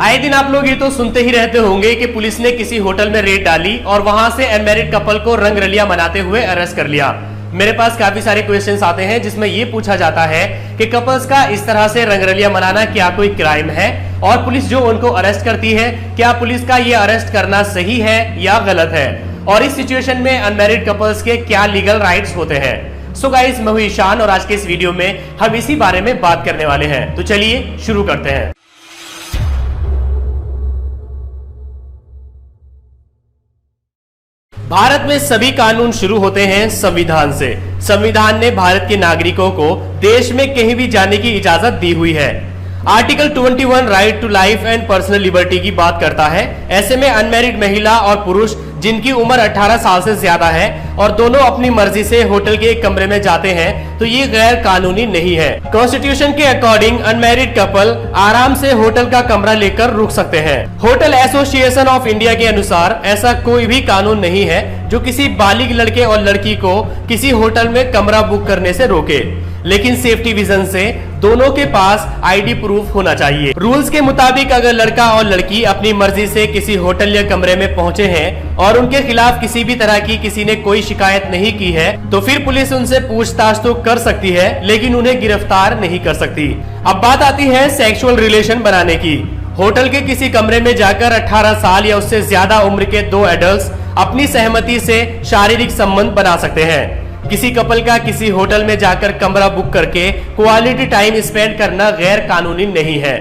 आए दिन आप लोग ये तो सुनते ही रहते होंगे कि पुलिस ने किसी होटल में रेड डाली और वहां से अनमैरिड कपल को रंगरलिया मनाते हुए अरेस्ट कर लिया। मेरे पास काफी सारे क्वेश्चंस आते हैं जिसमें ये पूछा जाता है कि कपल्स का इस तरह से रंगरलिया मनाना क्या कोई क्राइम है, और पुलिस जो उनको अरेस्ट करती है क्या पुलिस का ये अरेस्ट करना सही है या गलत है, और इस सिचुएशन में अनमैरिड कपल्स के क्या लीगल राइट्स होते हैं। सो गाइस, मैं हूं ईशान और आज के इस वीडियो में हम इसी बारे में बात करने वाले हैं। तो चलिए शुरू करते हैं। भारत में सभी कानून शुरू होते हैं संविधान से। संविधान ने भारत के नागरिकों को देश में कहीं भी जाने की इजाजत दी हुई है। Article 21 right to life and personal liberty की बात करता है। ऐसे में अनमैरिड महिला और पुरुष जिनकी उम्र 18 साल से ज्यादा है और दोनों अपनी मर्जी से होटल के एक कमरे में जाते हैं तो ये गैर कानूनी नहीं है। कॉन्स्टिट्यूशन के अकॉर्डिंग अनमैरिड कपल आराम से होटल का कमरा लेकर रुक सकते हैं। होटल एसोसिएशन ऑफ इंडिया के अनुसार ऐसा कोई भी कानून नहीं है जो किसी बालिग लड़के और लड़की को किसी होटल में कमरा बुक करने से रोके, लेकिन सेफ्टी विजन से दोनों के पास आईडी प्रूफ होना चाहिए। रूल्स के मुताबिक अगर लड़का और लड़की अपनी मर्जी से किसी होटल या कमरे में पहुंचे हैं और उनके खिलाफ किसी भी तरह की किसी ने कोई शिकायत नहीं की है तो फिर पुलिस उनसे पूछताछ तो कर सकती है, लेकिन उन्हें गिरफ्तार नहीं कर सकती। अब बात आती है सेक्सुअल रिलेशन बनाने की। होटल के किसी कमरे में जाकर 18 साल या उससे ज्यादा उम्र के दो एडल्ट्स अपनी सहमति से शारीरिक संबंध बना सकते हैं। किसी कपल का किसी होटल में जाकर कमरा बुक करके क्वालिटी टाइम स्पेंड करना गैर कानूनी नहीं है।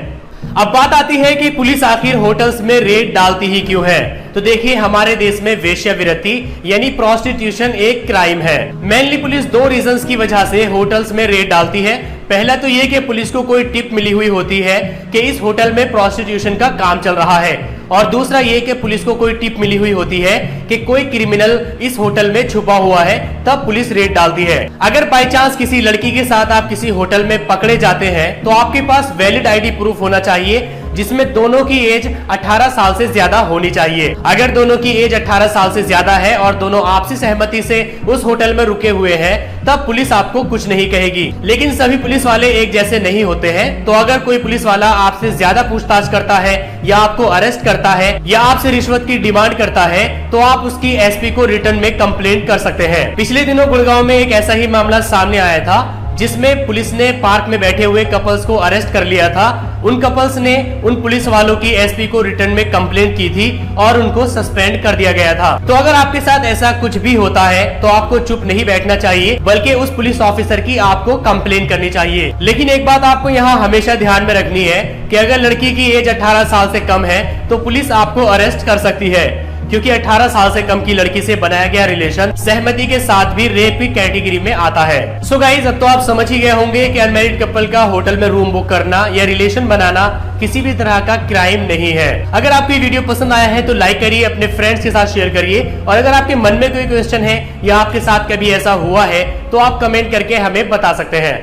अब बात आती है कि पुलिस आखिर होटल्स में रेड डालती ही क्यों है। तो देखिए, हमारे देश में वेश्यावृत्ति यानी प्रोस्टिट्यूशन एक क्राइम है। मेनली पुलिस दो रीजंस की वजह से होटल्स में रेड डालती है। पहला तो ये कि पुलिस को कोई टिप मिली हुई होती है कि इस होटल में प्रोस्टिट्यूशन का काम चल रहा है, और दूसरा ये कि पुलिस को कोई टिप मिली हुई होती है कि कोई क्रिमिनल इस होटल में छुपा हुआ है, तब पुलिस रेड डालती है। अगर बाई चांस किसी लड़की के साथ आप किसी होटल में पकड़े जाते हैं तो आपके पास वैलिड आईडी प्रूफ होना चाहिए जिसमें दोनों की एज 18 साल से ज्यादा होनी चाहिए। अगर दोनों की एज 18 साल से ज्यादा है और दोनों आपसी सहमति से उस होटल में रुके हुए हैं तब पुलिस आपको कुछ नहीं कहेगी। लेकिन सभी पुलिस वाले एक जैसे नहीं होते हैं, तो अगर कोई पुलिस वाला आपसे ज्यादा पूछताछ करता है या आपको अरेस्ट करता है या आपसे रिश्वत की डिमांड करता है तो आप उसकी एसपी को रिटर्न में कंप्लेंट कर सकते हैं। पिछले दिनों गुड़गांव में एक ऐसा ही मामला सामने आया था जिसमें पुलिस ने पार्क में बैठे हुए कपल्स को अरेस्ट कर लिया था। उन कपल्स ने उन पुलिस वालों की एसपी को रिटर्न में कंप्लेंट की थी और उनको सस्पेंड कर दिया गया था। तो अगर आपके साथ ऐसा कुछ भी होता है तो आपको चुप नहीं बैठना चाहिए, बल्कि उस पुलिस ऑफिसर की आपको कंप्लेंट करनी चाहिए। लेकिन एक बात आपको यहाँ हमेशा ध्यान में रखनी है कि अगर लड़की की एज 18 साल से कम है तो पुलिस आपको अरेस्ट कर सकती है, क्योंकि 18 साल से कम की लड़की से बनाया गया रिलेशन सहमति के साथ भी रेप की कैटेगरी में आता है। सो गाइस, अब तो आप समझ ही गए होंगे कि अनमैरिड कपल का होटल में रूम बुक करना या रिलेशन बनाना किसी भी तरह का क्राइम नहीं है। अगर आपको ये वीडियो पसंद आया है तो लाइक करिए, अपने फ्रेंड्स के साथ शेयर करिए, और अगर आपके मन में कोई क्वेश्चन है या आपके साथ कभी ऐसा हुआ है तो आप कमेंट करके हमें बता सकते हैं।